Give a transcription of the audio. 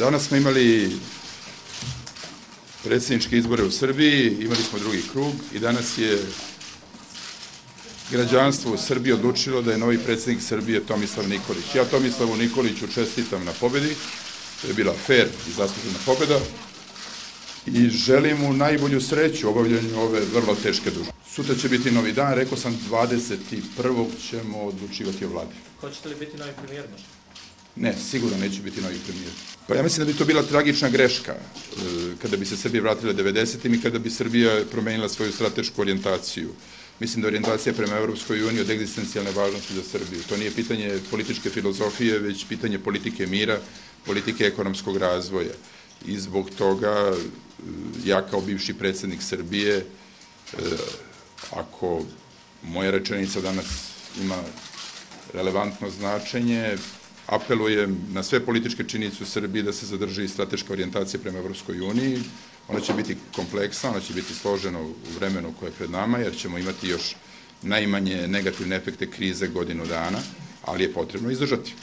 Danas smo imali predsjedničke izbore u Srbiji, imali smo drugi krug i danas je građanstvo u Srbiji odlučilo da je novi predsjednik Srbije Tomislav Nikolić. Ja Tomislavu Nikoliću čestitam na pobedi, to je bila fair i zaslužena pobeda i želim mu najbolju sreću u obavljanju ove vrlo teške dužnosti. Sutra će biti novi dan, rekao sam 21. ćemo odlučivati o vladi. Hoćete li biti novi premijer možda? Ne, sigurno neću biti novi premijer. Pa ja mislim da bi to bila tragična greška kada bi se Srbija vratila 90. i kada bi Srbija promenila svoju stratešku orijentaciju. Mislim da je orijentacija prema Evropskoj uniji od egzistencijalne važnosti za Srbiju. To nije pitanje političke filozofije, već pitanje politike mira, politike ekonomskog razvoja. I zbog toga ja kao bivši predsjednik Srbije, ako moja rečenica danas ima relevantno značenje, apelujem na sve političke činjenice u Srbiji da se zadrži strateška orijentacija prema Evropskoj uniji. Ona će biti kompleksna, ona će biti složena u vremenu koje je pred nama, jer ćemo imati još najmanje negativne efekte krize godinu dana, ali je potrebno izdržati.